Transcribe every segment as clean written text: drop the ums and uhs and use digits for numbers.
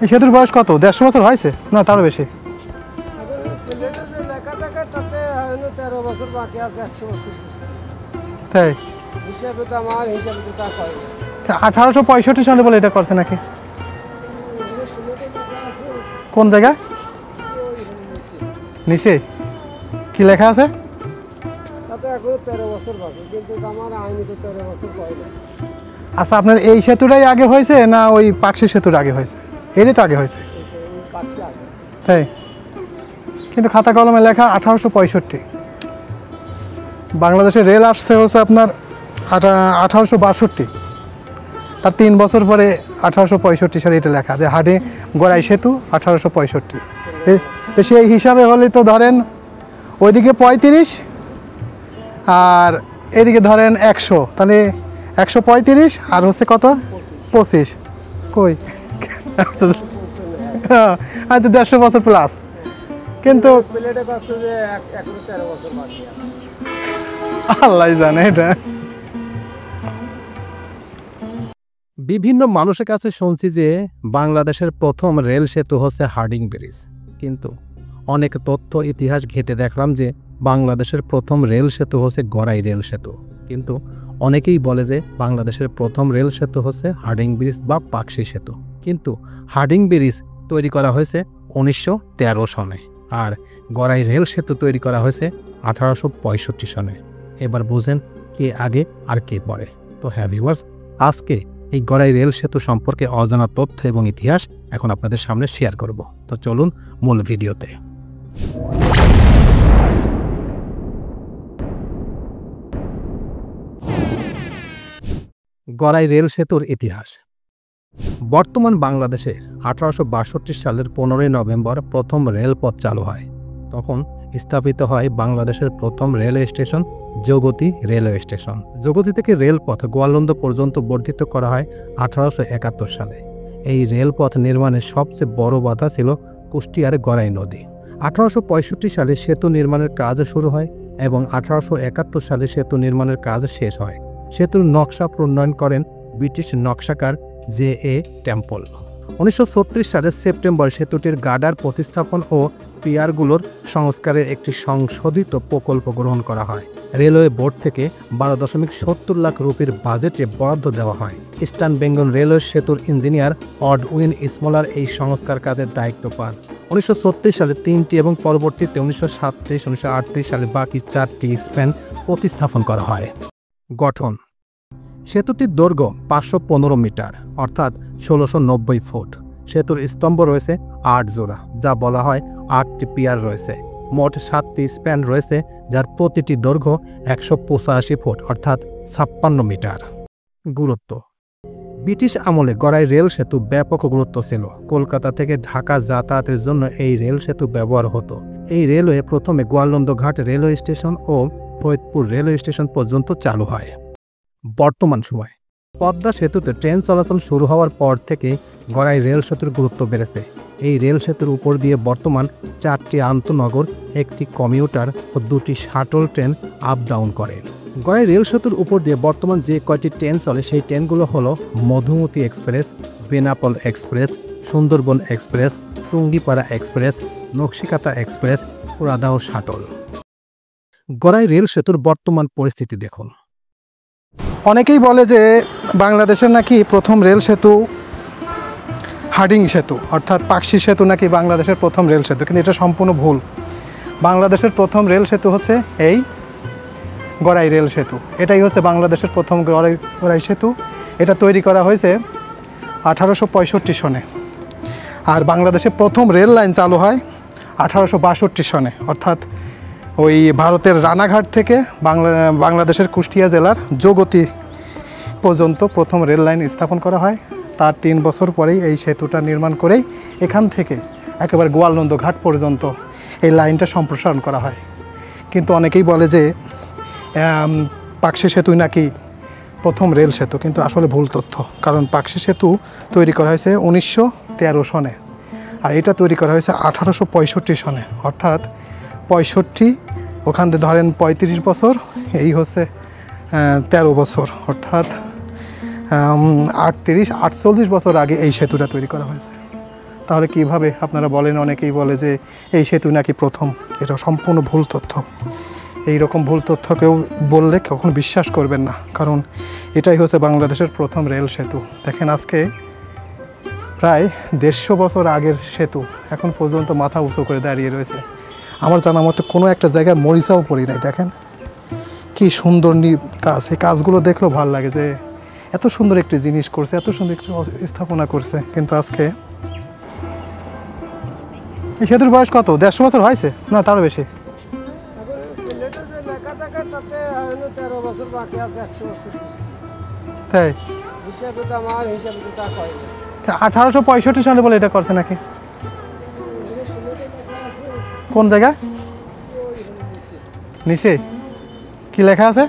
এই সেতুর বয়স কত? 150 বছর হয়েছে না তারও বেশি? তাই 1865 সালে বলে এটা করছে নাকি? কোন জায়গায় নিচে কি লেখা আছে? আচ্ছা, আপনার এই সেতুটাই আগে হয়েছে না ওই পাকশি সেতুর আগে হয়েছে? এরই তো আগে হয়েছে, তাই? কিন্তু খাতা কলমে লেখা 1865। বাংলাদেশে রেল আসছে হচ্ছে আপনার 1862, তার 3 বছর পরে 1865 সালে এটা লেখা যে হাডি গড়াই সেতু 1865। সেই হিসাবে হলে তো ধরেন ওইদিকে 35 আর এদিকে ধরেন 100, তাহলে 135 আর হচ্ছে কত 25, কই হয়তো 150 বছর প্লাস। কিন্তু আল্লাহ জানে এটা। বিভিন্ন মানুষের কাছে শুনছি যে বাংলাদেশের প্রথম রেল সেতু হচ্ছে হার্ডিং ব্রিজ, কিন্তু অনেক তথ্য ইতিহাস ঘেঁটে দেখলাম যে বাংলাদেশের প্রথম রেল সেতু হচ্ছে গড়াই রেল সেতু। কিন্তু অনেকেই বলে যে বাংলাদেশের প্রথম রেল সেতু হচ্ছে হার্ডিং ব্রিজ বা পাকশি সেতু। কিন্তু হার্ডিং ব্রিজ তৈরি করা হয়েছে 1913 সনে আর গড়াই রেল সেতু তৈরি করা হয়েছে 1865 সনে। এবার বুঝেন কে আগে আর কে পরে। তো হ্যাঁ ভিউয়ার্স, আজকে এই গড়াই রেল সেতু সম্পর্কে অজানা তথ্য এবং ইতিহাস এখন আপনাদের সামনে শেয়ার করব। তো চলুন মূল ভিডিওতে। গড়াই রেল সেতুর ইতিহাস। বর্তমান বাংলাদেশে 1862 সালের 15 নভেম্বর প্রথম রেলপথ চালু হয়। তখন স্থাপিত হয় বাংলাদেশের প্রথম railway station Jagati railway station. Jagati থেকে রেলপথ গোয়ালন্দ পর্যন্ত বর্ধিত করা হয় 1871 সালে। এই রেলপথ নির্মাণের সবচেয়ে বড় বাধা ছিল কুষ্টিয়ার গড়াই নদী। 1865 সালে সেতু নির্মাণের কাজ শুরু হয় এবং 1871 সালে সেতু নির্মাণের কাজ শেষ হয়। সেতুর নকশা প্রণয়ন করেন ব্রিটিশ নকশাকার জে.এ. টেম্পল। 1936 সালের সেপ্টেম্বর সেতুটির গার্ডার প্রতিস্থাপন ও পিয়ারগুলোর সংস্কারের একটি সংশোধিত প্রকল্প গ্রহণ করা হয়। রেলওয়ে বোর্ড থেকে 12.70 লাখ রুপির বাজেটে বরাদ্দ দেওয়া হয়। ইস্টার্ন বেঙ্গল রেলওয়ে সেতুর ইঞ্জিনিয়ার অডউইন স্মলার এই সংস্কার কাজের দায়িত্ব পান। 1936 সালে 3টি এবং পরবর্তীতে 1937, 1938 সালে বাকি 4টি স্প্যান প্রতিস্থাপন করা হয়। গঠন। সেতুটির দৈর্ঘ্য 515 মিটার অর্থাৎ 1690 ফুট। সেতুর স্তম্ভ রয়েছে 8 জোড়া, যা বলা হয় 8টি পিয়ার রয়েছে। মোট 7টি স্প্যান রয়েছে, যার প্রতিটি দৈর্ঘ্য 185 ফুট অর্থাৎ 56 মিটার। গুরুত্ব। ব্রিটিশ আমলে গড়াই রেল সেতু ব্যাপক গুরুত্ব ছিল। কলকাতা থেকে ঢাকা যাতায়াতের জন্য এই রেল সেতু ব্যবহার হতো। এই রেলওয়ে প্রথমে গোয়ালন্দঘাট রেলওয়ে স্টেশন ও ফরিদপুর রেলওয়ে স্টেশন পর্যন্ত চালু হয়। বর্তমান সময় পদ্মা সেতুতে ট্রেন চলাচল শুরু হওয়ার পর থেকে গড়াই রেল সেতুর গুরুত্ব বেড়েছে। এই রেল সেতুর উপর দিয়ে বর্তমান 4টি আন্তনগর, 1টি কমিউটার ও 2টি শাটল ট্রেন আপ ডাউন করে। গড়াই রেল সেতুর উপর দিয়ে বর্তমান যে কয়টি ট্রেন চলে সেই ট্রেনগুলো হলো Madhumati express, Benapole express, Sundarban express, Tungipara express, Nakshikatha express, Poradah shuttle. Gorai rail সেতুর বর্তমান পরিস্থিতি দেখুন। অনেকেই বলে যে বাংলাদেশের নাকি প্রথম রেল সেতু হার্ডিং সেতু অর্থাৎ পাকশি সেতু নাকি বাংলাদেশের প্রথম রেল সেতু, কিন্তু এটা সম্পূর্ণ ভুল। বাংলাদেশের প্রথম রেল সেতু হচ্ছে এই গড়াই রেল সেতু। এটাই হচ্ছে বাংলাদেশের প্রথম গড়াই সেতু। এটা তৈরি করা হয়েছে 1865 সনে। আর বাংলাদেশে প্রথম রেল লাইন চালু হয় 1862 সনে, অর্থাৎ ওই ভারতের রানাঘাট থেকে বাংলাদেশের কুষ্টিয়া জেলার জগতী পর্যন্ত প্রথম রেল লাইন স্থাপন করা হয়। তার 3 বছর পরেই এই সেতুটা নির্মাণ করেই এখান থেকে একেবারে গোয়ালন্দ ঘাট পর্যন্ত এই লাইনটা সম্প্রসারণ করা হয়। কিন্তু অনেকেই বলে যে পাকশি সেতুই নাকি প্রথম রেল সেতু, কিন্তু আসলে ভুল তথ্য। কারণ পাকশি সেতু তৈরি করা হয়েছে 1913 সনে আর এটা তৈরি করা হয়েছে 1865 সনে, অর্থাৎ 65 ওখান থেকে ধরেন 35 বছর, এই হচ্ছে 13 বছর, অর্থাৎ 38-48 বছর আগে এই সেতুটা তৈরি করা হয়েছে। তাহলে কিভাবে আপনারা বলেন, অনেকেই বলে যে এই সেতু নাকি প্রথম। এটা সম্পূর্ণ ভুল তথ্য। এই রকম ভুল তথ্য কেউ বললে কখনো বিশ্বাস করবেন না, কারণ এটাই হচ্ছে বাংলাদেশের প্রথম রেল সেতু। দেখেন আজকে প্রায় 150 বছর আগের সেতু এখন পর্যন্ত মাথা উঁচু করে দাঁড়িয়ে রয়েছে। আমার জানা মতে কোনো একটা জায়গায় মরিচাও পড়ি নাই। দেখেন কি সুন্দর কাজ, এই কাজগুলো দেখলেও ভালো লাগে যে এত সুন্দর একটি জিনিস করছে, এত সুন্দর একটি স্থাপনা করছে। কিন্তু আজকে এই সেতুর বয়স কত? 150 বছর হয়েছে না তারও বেশি? তাই 1865 সালে বলে এটা করছে নাকি? কোন জায়গা নিচে কি লেখা আছে?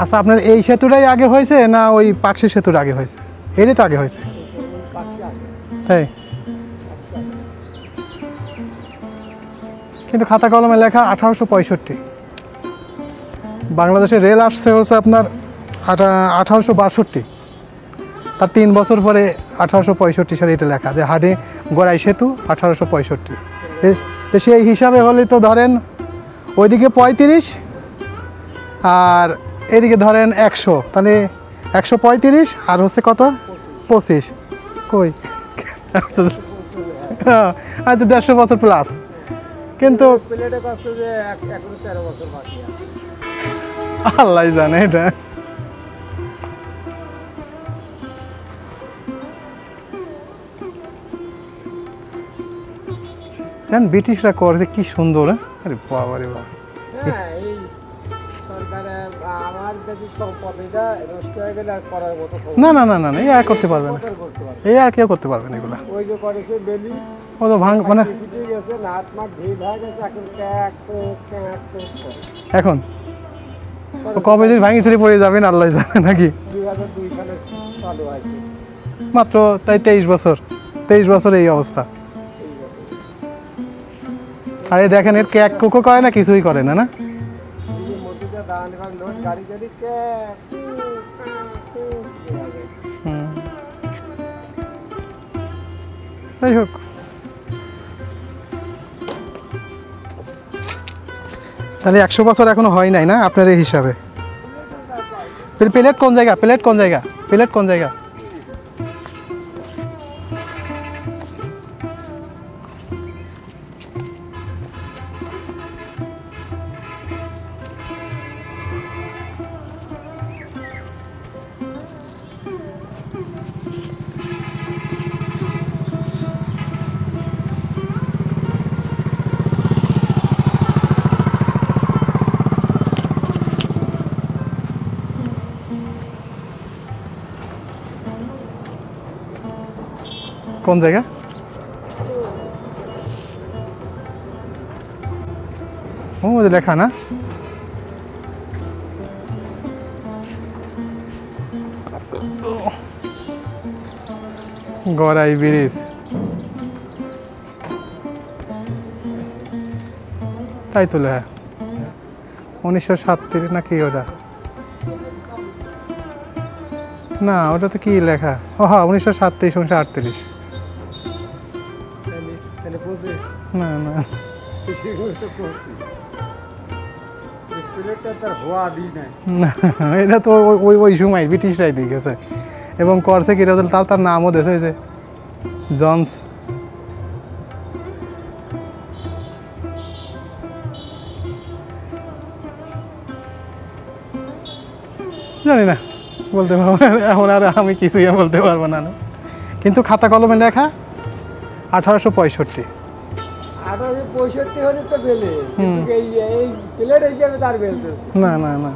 আচ্ছা, আপনার এই সেতুটাই আগে হয়েছে না ওই পাকশি সেতুর আগে হয়েছে? এটাই তো আগে হয়েছে, তাই? কিন্তু খাতা কলমে লেখা 1865। বাংলাদেশে রেল আসছে হচ্ছে আপনার 1862। তার 3 বছর পরে 1865 সালে এটা লেখা যে হাডি গড়াই সেতু 1865। সেই হিসাবে হলে তো ধরেন ওইদিকে 35 আর এদিকে ধরেন 100, তাহলে 135 আর হচ্ছে কত 25। কই হয়তো 150 বছর প্লাস, কিন্তু আল্লাহ জানে এটা। জান ব্রিটিশরা করেছে কি সুন্দর। আরে বাবা রে বাবা, না না না না এই আর করতে পারবে না, এই আর কেউ করতে পারবে না এগুলা। ও তো ভাঙ মানে এখন কবে দিন ভাঙি ছেড়ে পড়ে যাবেন আল্লাহ জানে নাকি। মাত্র তাই 23 বছর এই অবস্থা। আরে দেখেন এর ক্যাক কুকো করে না, কিছুই করে না। না যাই হোক, তাহলে 100 বছর এখনো হয় নাই না আপনার এই হিসাবে? প্লেট কোন জায়গা? প্লেট কোন জায়গা? প্লেট কোন জায়গা? কোন জায়গা? ও লেখা না? গড়াই ব্রিজ, তাই তো লেখা 1937 নাকি ওটা? না ওটা তো কি লেখা? ও হ্যাঁ 1937 1938। না না এটা তো ওই সময় ব্রিটিশরাই দিয়ে গেছে এবং করছে কি তার নামও দিয়েছে যে জনস। জানি না বলতে পারবো এখন, আর আমি কিছুই বলতে পারবো না। কিন্তু খাতা কলমে লেখা 1865। 1865 হলে তো বেলে, কিন্তু এই প্লেট হিসেবে তার বেলতেছে না না না।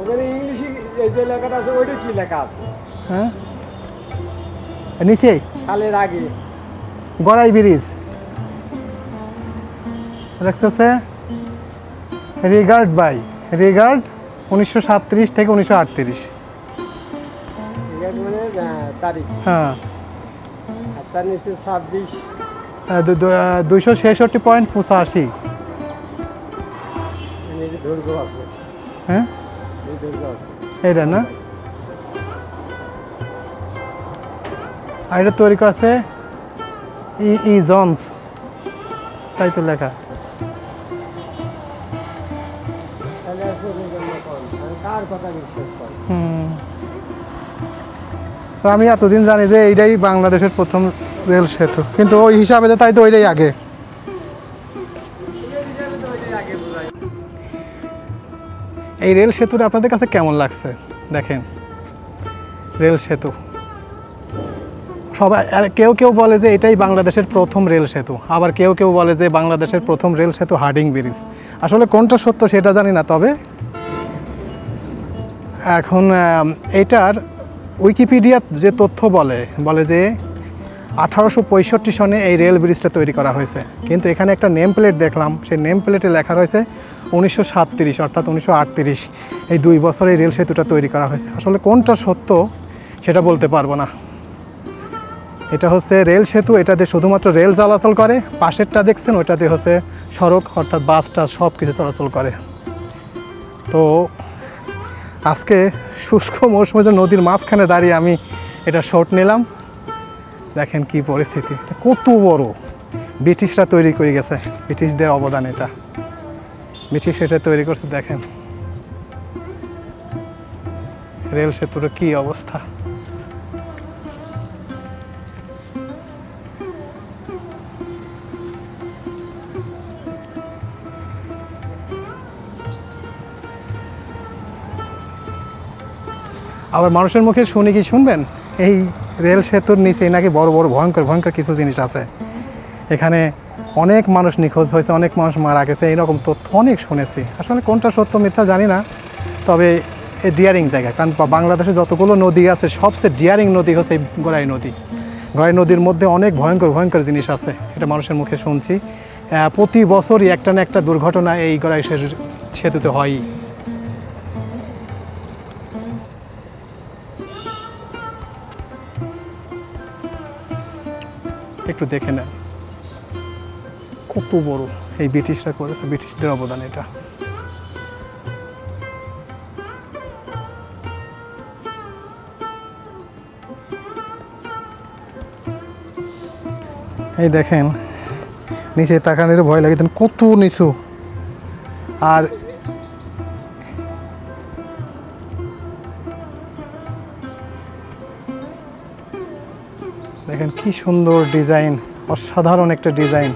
ওখানে ইংলিশে এই যে লেখাটা আছে ওইটা কি লেখা আছে? হ্যাঁ নিচে সালের আগে গড়াই ব্রিজ লেখছে রিগার্ড 1937 থেকে 1938। মানে তারিখ, হ্যাঁ আর তার নিচে 26 266.85। দৈর্ঘ্য আছে, হ্যাঁ এই দৈর্ঘ্য আছে। এইটা না, আর এটা তৈরি করছে ই জনস, তাই তো লেখা। তাহলে আর কোনো জন্য কম, আমি কার কথা বিশ্বাস করি? তো আমি এতদিন জানি যে এইটাই বাংলাদেশের প্রথম রেল সেতু, কিন্তু ওই হিসাবে যে তাই তো ওইটাই আগে। এই রেল সেতুটা আপনাদের কাছে কেমন লাগছে দেখেন, রেল সেতু সবাই, কেউ কেউ বলে যে এটাই বাংলাদেশের প্রথম রেল সেতু, আবার কেউ কেউ বলে যে বাংলাদেশের প্রথম রেল সেতু হার্ডিং ব্রিজ। আসলে কোনটা সত্য সেটা জানি না, তবে এখন এইটার উইকিপিডিয়া যে তথ্য বলে যে 1865 সনে এই রেল ব্রিজটা তৈরি করা হয়েছে, কিন্তু এখানে একটা নেম প্লেট দেখলাম, সেই নেম প্লেটে লেখা রয়েছে 1937 অর্থাৎ 1938, এই 2 বছরে এই রেল সেতুটা তৈরি করা হয়েছে। আসলে কোনটা সত্য সেটা বলতে পারবো না। এটা হচ্ছে রেল সেতু, এটাতে শুধুমাত্র রেল চলাচল করে, পাশেরটা দেখছেন ওইটাতে হচ্ছে সড়ক অর্থাৎ বাসটা সব কিছু চলাচল করে। তো আজকে শুষ্ক মৌসুমে যে নদীর মাঝখানে দাঁড়িয়ে আমি এটা শট নিলাম, দেখেন কি পরিস্থিতি, কত বড়, ব্রিটিশরা তৈরি করে গেছে, ব্রিটিশদের অবদান এটা, ব্রিটিশ এটা তৈরি করছে। দেখেন রেল সেতুর কি অবস্থা। আবার মানুষের মুখে শুনে কি শুনবেন, এই রেল সেতুর নিচে নাকি বড় বড় ভয়ঙ্কর ভয়ঙ্কর কিছু জিনিস আছে, এখানে অনেক মানুষ নিখোঁজ হয়েছে, অনেক মানুষ মারা গেছে, এইরকম তথ্য অনেক শুনেছি। আসলে কোনটা সত্য মিথ্যা জানি না, তবে এই ডিয়ারিং জায়গা, কারণ বাংলাদেশে যতগুলো নদী আছে সবচেয়ে ডিয়ারিং নদী হচ্ছে এই গড়াই নদী। গড়াই নদীর মধ্যে অনেক ভয়ঙ্কর ভয়ঙ্কর জিনিস আছে, এটা মানুষের মুখে শুনছি। প্রতি বছরই একটা না একটা দুর্ঘটনা এই গড়াই সেতুতে হয়ই। একটু দেখে নেন কত বড়, এই ব্রিটিশরা করেছে, ব্রিটিশদের অবদান এটা। এই দেখেন নিচে তাকানোর ভয় লাগে, কত নিচু। আর দেখেন কি সুন্দর ডিজাইন, অসাধারণ একটা ডিজাইন,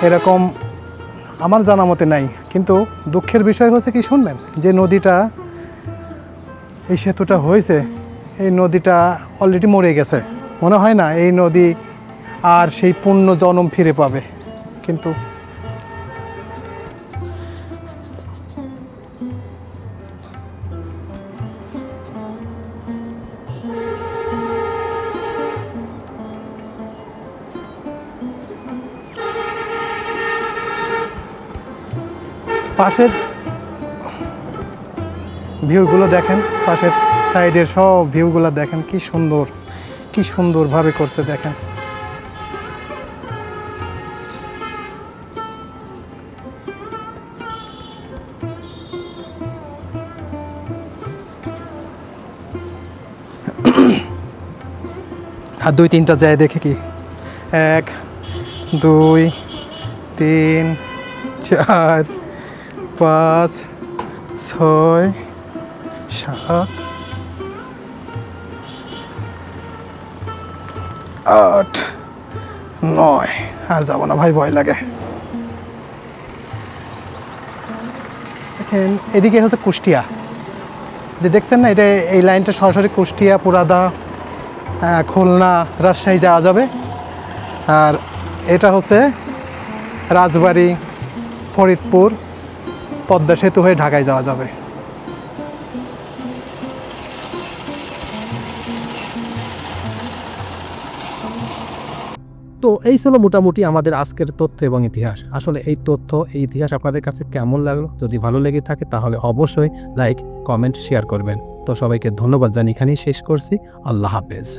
এরকম আমার জানা মতে নাই। কিন্তু দুঃখের বিষয় হচ্ছে কি শুনবেন, যে নদীটা এই সেতুটা হয়েছে, এই নদীটা অলরেডি মরে গেছে, মনে হয় না এই নদী আর সেই পূর্ণ জন্ম ফিরে পাবে। কিন্তু পাশের ভিউগুলো দেখেন, পাশের সাইডের সব ভিউগুলো দেখেন, কি সুন্দর, কি সুন্দরভাবে করছে দেখেন। আর 2-3টা যায় দেখে কি, 1 2 3 4 5 6 7 8 9, আর যাবো না ভাই, ভয় লাগে। দেখেন এদিকে হচ্ছে কুষ্টিয়া, যে দেখছেন না, এটা এই লাইনটা সরাসরি কুষ্টিয়া, পুরাদা, খুলনা, রাজশাহী যাওয়া যাবে। আর এটা হচ্ছে রাজবাড়ী, ফরিদপুর, পদ্মা সেতু হয়ে ঢাকায় যাওয়া যাবে। তো এই ছিল মোটামুটি আমাদের আজকের তথ্য এবং ইতিহাস। আসলে এই তথ্য, এই ইতিহাস আপনাদের কাছে কেমন লাগলো? যদি ভালো লেগে থাকে তাহলে অবশ্যই লাইক, কমেন্ট, শেয়ার করবেন। তো সবাইকে ধন্যবাদ জানিয়ে এখানেই শেষ করছি। আল্লাহ হাফেজ।